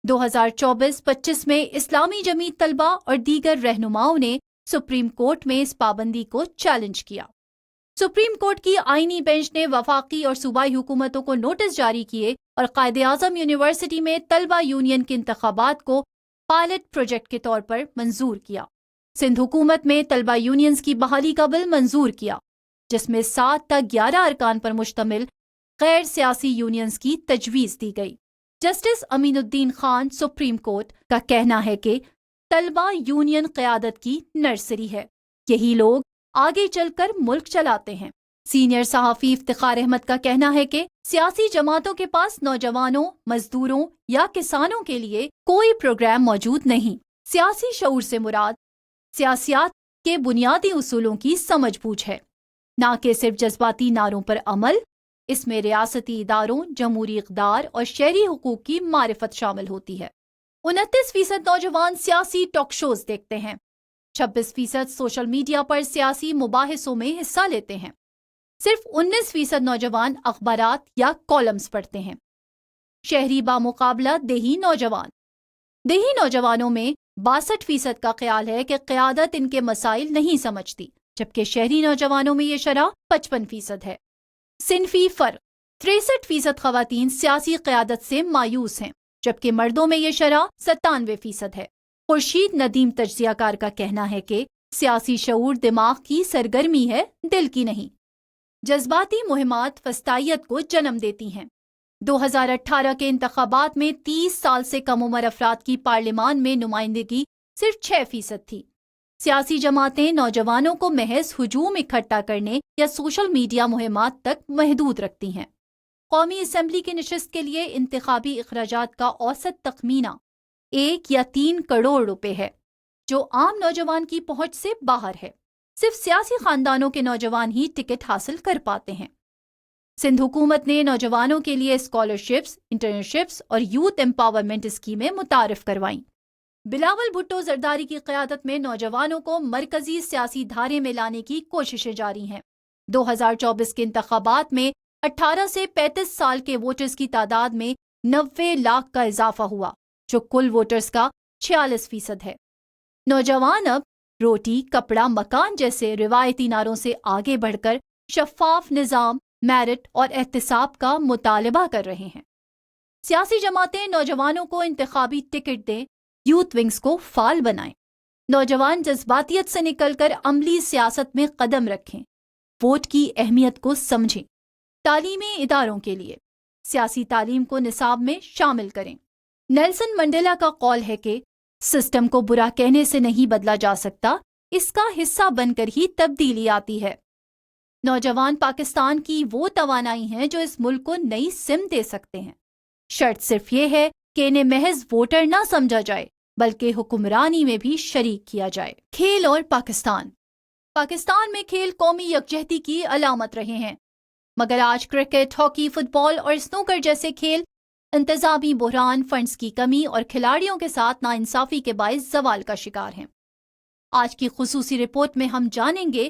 2024-25 میں اسلامی جمعیت طلبہ اور دیگر رہنماؤں نے سپریم کورٹ میں اس پابندی کو چیلنج کیا۔ سپریم کورٹ کی آئینی بینچ نے وفاقی اور صوبائی حکومتوں کو نوٹس جاری کیے اور قائد اعظم یونیورسٹی میں طلبہ یونین کے انتخابات کو پائلٹ پروجیکٹ کے طور پر منظور کیا۔ سندھ حکومت میں طلبہ یونینز کی بحالی کا بل منظور کیا، جس میں 7 تا 11 ارکان پر مشتمل غیر سیاسی یونینز کی تجویز دی گئی۔ جسٹس امین الدین خان سپریم کورٹ کا کہنا ہے کہ طلبہ یونین قیادت کی نرسری ہے، یہی لوگ آگے چل کر ملک چلاتے ہیں۔ سینئر صحافی افتخار احمد کا کہنا ہے کہ سیاسی جماعتوں کے پاس نوجوانوں، مزدوروں یا کسانوں کے لیے کوئی پروگرام موجود نہیں۔ سیاسی شعور سے مراد سیاسیات کے بنیادی اصولوں کی سمجھ بوجھ ہے، نہ کہ صرف جذباتی نعروں پر عمل۔ اس میں ریاستی اداروں، جمہوری اقدار اور شہری حقوق کی معرفت شامل ہوتی ہے۔ 29% نوجوان سیاسی ٹاک شوز دیکھتے ہیں، 26% سوشل میڈیا پر سیاسی مباحثوں میں حصہ لیتے ہیں، صرف 19% نوجوان اخبارات یا کالمز پڑھتے ہیں۔ شہری بامقابلہ دیہی نوجوان۔ دیہی نوجوانوں میں 62% کا خیال ہے کہ قیادت ان کے مسائل نہیں سمجھتی، جبکہ شہری نوجوانوں میں یہ شرح 55% ہے۔ صنفی فرق: 63% خواتین سیاسی قیادت سے مایوس ہیں، جبکہ مردوں میں یہ شرح 97% ہے۔ خورشید ندیم تجزیہ کار کا کہنا ہے کہ سیاسی شعور دماغ کی سرگرمی ہے، دل کی نہیں۔ جذباتی مہمات فسطائیت کو جنم دیتی ہیں۔ 2018 کے انتخابات میں 30 سال سے کم عمر افراد کی پارلیمان میں نمائندگی صرف 6% تھی۔ سیاسی جماعتیں نوجوانوں کو محض ہجوم اکٹھا کرنے یا سوشل میڈیا مہمات تک محدود رکھتی ہیں۔ قومی اسمبلی کی نشست کے لیے انتخابی اخراجات کا اوسط تخمینہ 1 یا 3 کروڑ روپے ہے، جو عام نوجوان کی پہنچ سے باہر ہے۔ صرف سیاسی خاندانوں کے نوجوان ہی ٹکٹ حاصل کر پاتے ہیں۔ سندھ حکومت نے نوجوانوں کے لیے اسکالرشپس، انٹرنشپس اور یوتھ امپاورمنٹ اسکیمیں متعارف کروائیں۔ بلاول بھٹو زرداری کی قیادت میں نوجوانوں کو مرکزی سیاسی دھارے میں لانے کی کوششیں جاری ہیں۔ 2024 کے انتخابات میں 18 سے 35 سال کے ووٹرز کی تعداد میں 90 لاکھ کا اضافہ ہوا، جو کل ووٹرز کا 46% ہے۔ نوجوان اب روٹی، کپڑا، مکان جیسے روایتی نعروں سے آگے بڑھ کر شفاف نظام، میرٹ اور احتساب کا مطالبہ کر رہے ہیں۔ سیاسی جماعتیں نوجوانوں کو انتخابی ٹکٹ دیں، یوتھ ونگز کو فعال بنائیں۔ نوجوان جذباتیت سے نکل کر عملی سیاست میں قدم رکھیں، ووٹ کی اہمیت کو سمجھیں، تعلیمی اداروں کے لیے سیاسی تعلیم کو نصاب میں شامل کریں۔ نیلسن منڈیلا کا قول ہے کہ سسٹم کو برا کہنے سے نہیں بدلا جا سکتا، اس کا حصہ بن کر ہی تبدیلی آتی ہے۔ نوجوان پاکستان کی وہ توانائی ہیں جو اس ملک کو نئی سمت دے سکتے ہیں۔ شرط صرف یہ ہے کہ انہیں محض ووٹر نہ سمجھا جائے بلکہ حکمرانی میں بھی شریک کیا جائے۔ کھیل اور پاکستان میں کھیل قومی یکجہتی کی علامت رہے ہیں، مگر آج کرکٹ، ہاکی، فٹ بال اور سنوکر جیسے کھیل انتظامی بحران، فنڈز کی کمی اور کھلاڑیوں کے ساتھ ناانصافی کے باعث زوال کا شکار ہیں۔ آج کی خصوصی رپورٹ میں ہم جانیں گے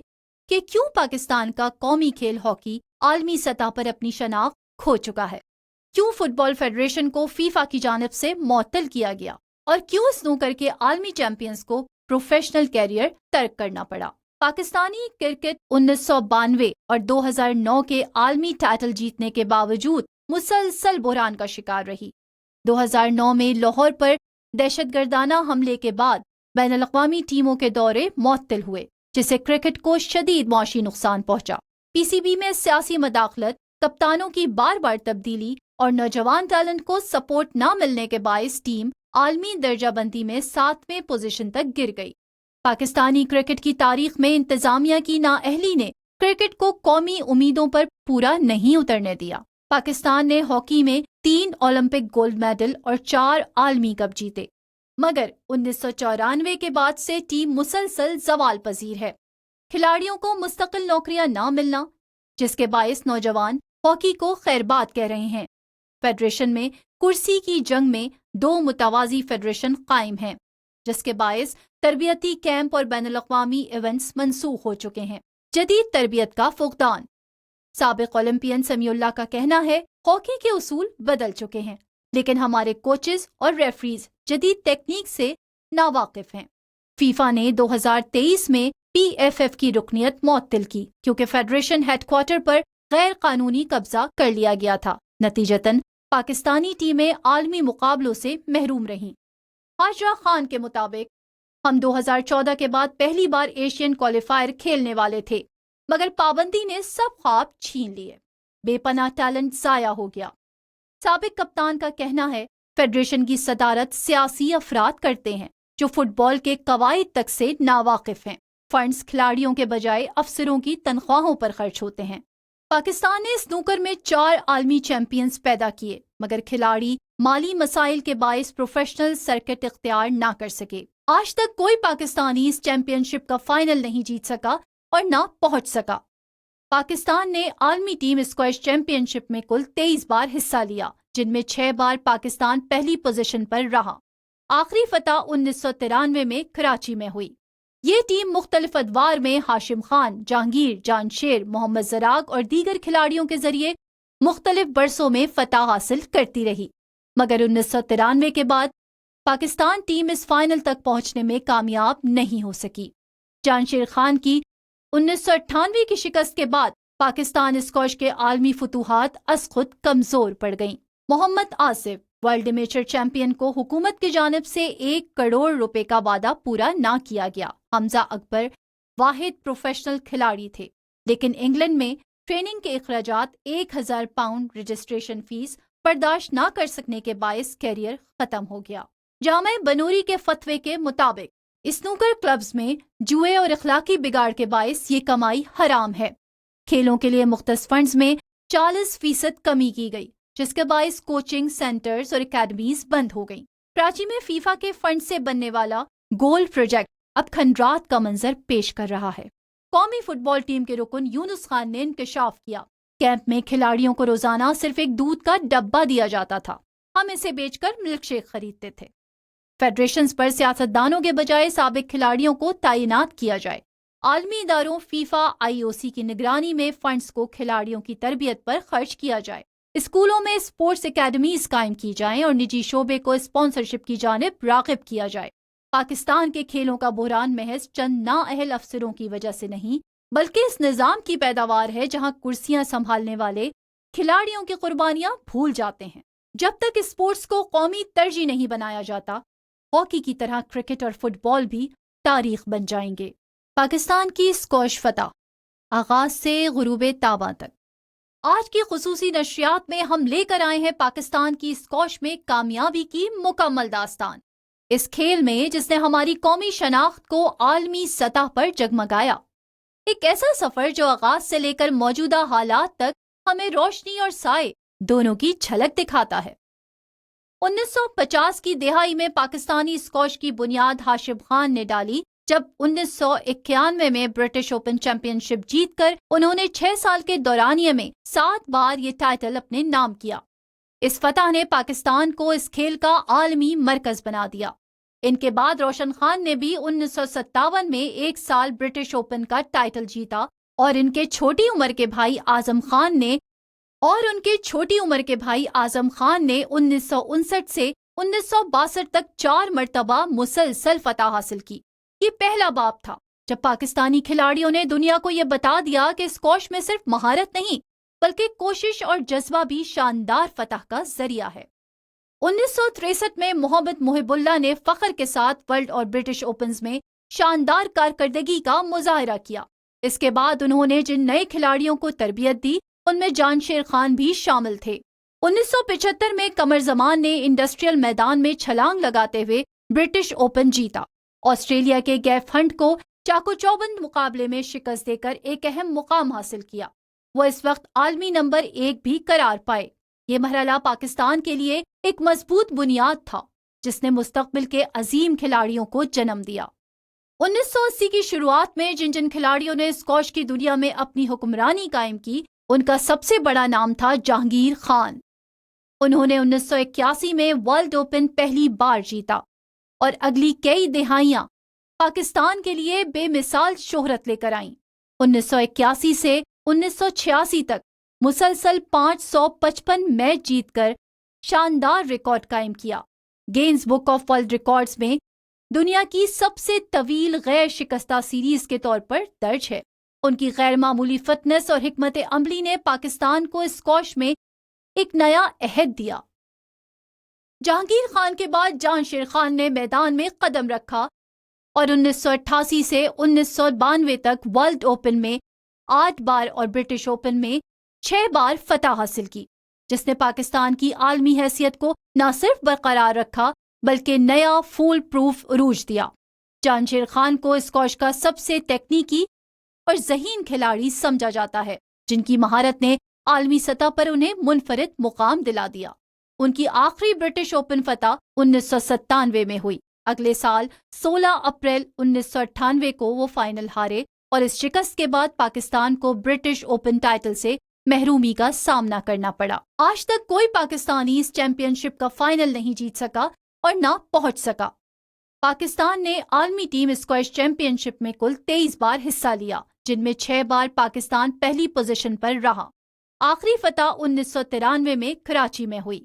کہ کیوں پاکستان کا قومی کھیل ہاکی عالمی سطح پر اپنی شناخت کھو چکا ہے، کیوں فٹ بال فیڈریشن کو فیفا کی جانب سے معطل کیا گیا، اور کیوں سنوکر کے عالمی چیمپئنز کو پروفیشنل کیریئر ترک کرنا پڑا۔ پاکستانی کرکٹ 1992 اور 2009 کے عالمی ٹائٹل جیتنے کے باوجود مسلسل بحران کا شکار رہی۔ 2009 میں لاہور پر دہشت گردانہ حملے کے بعد بین الاقوامی ٹیموں کے دورے معطل ہوئے، جس سے کرکٹ کو شدید معاشی نقصان پہنچا۔ پی سی بی میں سیاسی مداخلت، کپتانوں کی بار بار تبدیلی اور نوجوان ٹیلنٹ کو سپورٹ نہ ملنے کے باعث ٹیم عالمی درجہ بندی میں 7ویں پوزیشن تک گر گئی۔ پاکستانی کرکٹ کی تاریخ میں انتظامیہ کی نااہلی نے کرکٹ کو قومی امیدوں پر پورا نہیں اترنے دیا۔ پاکستان نے ہاکی میں 3 اولمپک گولڈ میڈل اور 4 عالمی کپ جیتے، مگر 1994 کے بعد سے ٹیم مسلسل زوال پذیر ہے۔ کھلاڑیوں کو مستقل نوکریاں نہ ملنا، جس کے باعث نوجوان ہاکی کو خیرباد کہہ رہے ہیں۔ فیڈریشن میں کرسی کی جنگ میں 2 متوازی فیڈریشن قائم ہیں، جس کے باعث تربیتی کیمپ اور بین الاقوامی ایونٹس منسوخ ہو چکے ہیں۔ جدید تربیت کا فقدان۔ سابق اولمپئن سمیع اللہ کا کہنا ہے، ہاکی کے اصول بدل چکے ہیں، لیکن ہمارے کوچز اور ریفریز جدید ٹیکنیک سے ناواقف ہیں۔ فیفا نے 2023 میں پی ایف ایف کی رکنیت معطل کی کیونکہ فیڈریشن ہیڈ کوارٹر پر غیر قانونی قبضہ کر لیا گیا تھا۔ نتیجتاً پاکستانی ٹیمیں عالمی مقابلوں سے محروم رہیں۔ حاجرہ خان کے مطابق ہم 2014 کے بعد پہلی بار ایشین کوالیفائر کھیلنے والے تھے، مگر پابندی نے سب خواب چھین لیے، بے پناہ ٹیلنٹ ضائع ہو گیا۔ سابق کپتان کا کہنا ہے، فیڈریشن کی صدارت سیاسی افراد کرتے ہیں جو فٹ بال کے قواعد تک سے ناواقف ہیں۔ فنڈز کھلاڑیوں کے بجائے افسروں کی تنخواہوں پر خرچ ہوتے ہیں۔ پاکستان نے سنوکر میں 4 عالمی چیمپئنز پیدا کیے، مگر کھلاڑی مالی مسائل کے باعث پروفیشنل سرکٹ اختیار نہ کر سکے۔ آج تک کوئی پاکستانی اس چیمپئن شپ کا فائنل نہیں جیت سکا اور نہ پہنچ سکا۔ پاکستان نے عالمی ٹیم اسکواش چیمپئن شپ میں کل 23 بار حصہ لیا، جن میں 6 بار پاکستان پہلی پوزیشن پر رہا۔ آخری فتح 1993 میں کراچی میں ہوئی۔ یہ ٹیم مختلف ادوار میں ہاشم خان، جہانگیر، جان شیر، محمد زراق اور دیگر کھلاڑیوں کے ذریعے مختلف برسوں میں فتح حاصل کرتی رہی، مگر 1993 کے بعد پاکستان ٹیم اس فائنل تک پہنچنے میں کامیاب نہیں ہو سکی۔ جان شیر خان کی 1998 کی شکست کے بعد پاکستان اسکواش کے عالمی فتوحات از خود کمزور پڑ گئیں۔ محمد آصف، ورلڈ امیچر چیمپئن کو حکومت کی جانب سے 1 کروڑ روپے کا وعدہ پورا نہ کیا گیا۔ حمزہ اکبر واحد پروفیشنل کھلاڑی تھے، لیکن انگلینڈ میں ٹریننگ کے اخراجات 1000 پاؤنڈ رجسٹریشن فیس برداشت نہ کر سکنے کے باعث کیریئر ختم ہو گیا۔ جامع بنوری کے فتوے کے مطابق سنوکر کلبز میں جوئے اور اخلاقی بگاڑ کے باعث یہ کمائی حرام ہے۔ کھیلوں کے لیے مختص فنڈز میں 40% کمی کی گئی، جس کے باعث کوچنگ سینٹرز اور اکیڈمیز بند ہو گئیں۔ کراچی میں فیفا کے فنڈ سے بننے والا گول پروجیکٹ اب کھنڈرات کا منظر پیش کر رہا ہے۔ قومی فٹ بال ٹیم کے رکن یونس خان نے انکشاف کیا، کیمپ میں کھلاڑیوں کو روزانہ صرف ایک دودھ کا ڈبہ دیا جاتا تھا، ہم اسے بیچ کر ملک شیک خریدتے تھے۔ فیڈریشنز پر سیاستدانوں کے بجائے سابق کھلاڑیوں کو تعینات کیا جائے۔ عالمی اداروں فیفا IOC کی نگرانی میں فنڈز کو کھلاڑیوں کی تربیت پر خرچ کیا جائے۔ اسکولوں میں اسپورٹس اکیڈمیز قائم کی جائیں اور نجی شعبے کو اسپانسرشپ کی جانب راغب کیا جائے۔ پاکستان کے کھیلوں کا بحران محض چند نااہل افسروں کی وجہ سے نہیں، بلکہ اس نظام کی پیداوار ہے جہاں کرسیاں سنبھالنے والے کھلاڑیوں کی قربانیاں بھول جاتے ہیں۔ جب تک اسپورٹس کو قومی ترجیح نہیں بنایا جاتا، ہاکی کی طرح کرکٹ اور فٹ بال بھی تاریخ بن جائیں گے۔ پاکستان کی اسکواش فتح، آغاز سے غروب تاباں تک۔ آج کی خصوصی نشریات میں ہم لے کر آئے ہیں پاکستان کی اسکواش میں کامیابی کی مکمل داستان۔ اس کھیل میں جس نے ہماری قومی شناخت کو عالمی سطح پر جگمگایا، ایک ایسا سفر جو آغاز سے لے کر موجودہ حالات تک ہمیں روشنی اور سائے دونوں کی جھلک دکھاتا ہے۔ 1950 کی دہائی میں پاکستانی اسکواش کی بنیاد ہاشم خان نے ڈالی، جب 1991 میں برٹش اوپن چیمپئن شپ جیت کر انہوں نے 6 سال کے دورانیے میں 7 بار یہ ٹائٹل اپنے نام کیا۔ اس فتح نے پاکستان کو اس کھیل کا عالمی مرکز بنا دیا۔ ان کے بعد روشن خان نے بھی 1957 میں 1 سال برٹش اوپن کا ٹائٹل جیتا، اور ان کے چھوٹی عمر کے بھائی اعظم خان نے 1959 سے 1962 تک 4 مرتبہ مسلسل فتح حاصل کی۔ یہ پہلا باب تھا جب پاکستانی کھلاڑیوں نے دنیا کو یہ بتا دیا کہ اسکواش میں صرف مہارت نہیں بلکہ کوشش اور جذبہ بھی شاندار فتح کا ذریعہ ہے۔ 1963 میں محمد محب اللہ نے فخر کے ساتھ ورلڈ اور برٹش اوپنز میں شاندار کارکردگی کا مظاہرہ کیا۔ اس کے بعد انہوں نے جن نئے کھلاڑیوں کو تربیت دی ان میں جانشیر خان بھی شامل تھے۔ 1975 میں قمر زمان نے انڈسٹریل میدان میں چھلانگ لگاتے ہوئے برٹش اوپن جیتا۔ آسٹریلیا کے گیف ہنٹ کو چاکو چوبند مقابلے میں شکست دے کر ایک اہم مقام حاصل کیا۔ وہ اس وقت عالمی نمبر 1 بھی قرار پائے۔ یہ مرحلہ پاکستان کے لیے ایک مضبوط بنیاد تھا جس نے مستقبل کے عظیم کھلاڑیوں کو جنم دیا۔ 1980 کی شروعات میں جن کھلاڑیوں نے اسکواش کی دنیا میں اپنی حکمرانی قائم کی، ان کا سب سے بڑا نام تھا جہانگیر خان۔ انہوں نے 1981 میں ورلڈ اوپن پہلی بار جیتا اور اگلی کئی دہائیاں پاکستان کے لیے بے مثال شہرت لے کر آئیں۔ 1981 سے 1986 تک مسلسل 555 میچ جیت کر شاندار ریکارڈ قائم کیا۔ Gains book of world records میں دنیا کی سب سے طویل غیر شکستہ سیریز کے طور پر درج ہے۔ ان کی غیر معمولی فٹنس اور حکمت عملی نے پاکستان کو اسکواش میں ایک نیا عہد دیا۔ جہانگیر خان کے بعد جانشیر خان نے میدان میں قدم رکھا اور 1988 سے 1992 تک ورلڈ اوپن میں 8 بار اور برٹش اوپن میں 6 بار فتح حاصل کی، جس نے پاکستان کی عالمی حیثیت کو نہ صرف برقرار رکھا بلکہ نیا فول پروف عروج دیا۔ جانشیر خان کو اسکواش کا سب سے تکنیکی اور ذہین کھلاڑی سمجھا جاتا ہے، جن کی مہارت نے عالمی سطح پر انہیں منفرد مقام دلا دیا۔ ان کی آخری برٹش اوپن فتح 1997 میں ہوئی۔ اگلے سال 16 اپریل 1998 کو وہ فائنل ہارے اور اس شکست کے بعد پاکستان کو برٹش اوپن ٹائٹل سے محرومی کا سامنا کرنا پڑا۔ آج تک کوئی پاکستانی اس چیمپئن شپ کا فائنل نہیں جیت سکا اور نہ پہنچ سکا۔ پاکستان نے عالمی ٹیم اسکواش چیمپئن شپ میں کل 23 بار حصہ لیا، جن میں 6 بار پاکستان پہلی پوزیشن پر رہا۔ آخری فتح 1993 میں کراچی میں ہوئی۔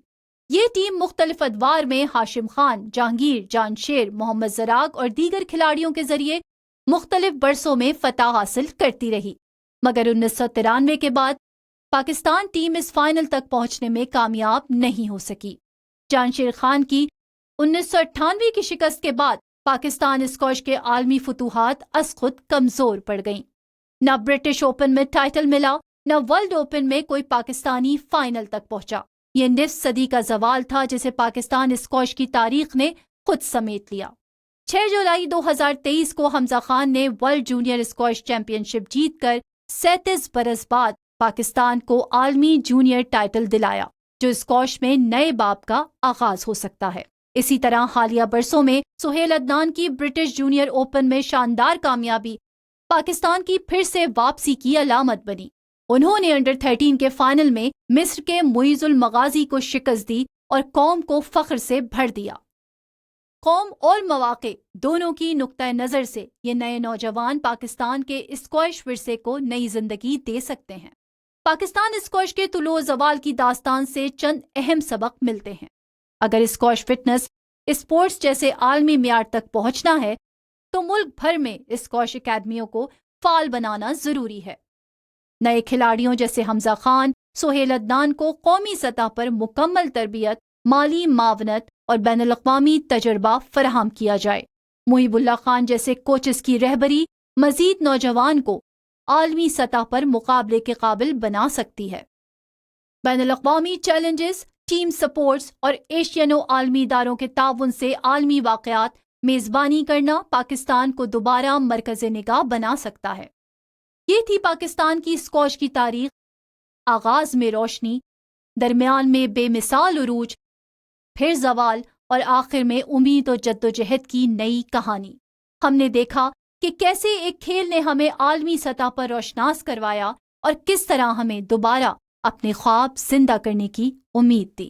یہ ٹیم مختلف ادوار میں ہاشم خان، جہانگیر، جانشیر، محمد زراق اور دیگر کھلاڑیوں کے ذریعے مختلف برسوں میں فتح حاصل کرتی رہی، مگر 1993 کے بعد پاکستان ٹیم اس فائنل تک پہنچنے میں کامیاب نہیں ہو سکی۔ جانشیر خان کی 1998 کی شکست کے بعد پاکستان اسکواش کے عالمی فتوحات از خود کمزور پڑ گئیں۔ نہ برٹش اوپن میں ٹائٹل ملا، نہ ورلڈ اوپن میں کوئی پاکستانی فائنل تک پہنچا۔ یہ نصف صدی کا زوال تھا جسے پاکستان اسکواش کی تاریخ نے خود سمیٹ لیا۔ 6 جولائی 2023 کو حمزہ خان نے ورلڈ جونیئر اسکواش چیمپئن شپ جیت کر 37 برس بعد پاکستان کو عالمی جونیئر ٹائٹل دلایا، جو اسکواش میں نئے باب کا آغاز ہو سکتا ہے۔ اسی طرح حالیہ برسوں میں سہیل عدنان کی برٹش جونیئر اوپن میں شاندار کامیابی پاکستان کی پھر سے واپسی کی علامت بنی۔ انہوں نے انڈر 13 کے فائنل میں مصر کے معیز المغازی کو شکست دی اور قوم کو فخر سے بھر دیا۔ قوم اور مواقع دونوں کی نقطہ نظر سے یہ نئے نوجوان پاکستان کے اسکواش ورثے کو نئی زندگی دے سکتے ہیں۔ پاکستان اسکواش کے طلوع و زوال کی داستان سے چند اہم سبق ملتے ہیں۔ اگر اسکواش فٹنس اسپورٹس جیسے عالمی معیار تک پہنچنا ہے تو ملک بھر میں اسکواش اکیڈمیوں کو فعال بنانا ضروری ہے۔ نئے کھلاڑیوں جیسے حمزہ خان، سہیل عدنان کو قومی سطح پر مکمل تربیت، مالی معاونت اور بین الاقوامی تجربہ فراہم کیا جائے۔ محب اللہ خان جیسے کوچز کی رہبری مزید نوجوان کو عالمی سطح پر مقابلے کے قابل بنا سکتی ہے۔ بین الاقوامی چیلنجز، ٹیم سپورٹس اور ایشین و عالمی اداروں کے تعاون سے عالمی واقعات میزبانی کرنا پاکستان کو دوبارہ مرکز نگاہ بنا سکتا ہے۔ یہ تھی پاکستان کی اسکواش کی تاریخ، آغاز میں روشنی، درمیان میں بے مثال عروج، پھر زوال اور آخر میں امید و جدوجہد کی نئی کہانی۔ ہم نے دیکھا کہ کیسے ایک کھیل نے ہمیں عالمی سطح پر روشناس کروایا اور کس طرح ہمیں دوبارہ اپنے خواب زندہ کرنے کی امید دی۔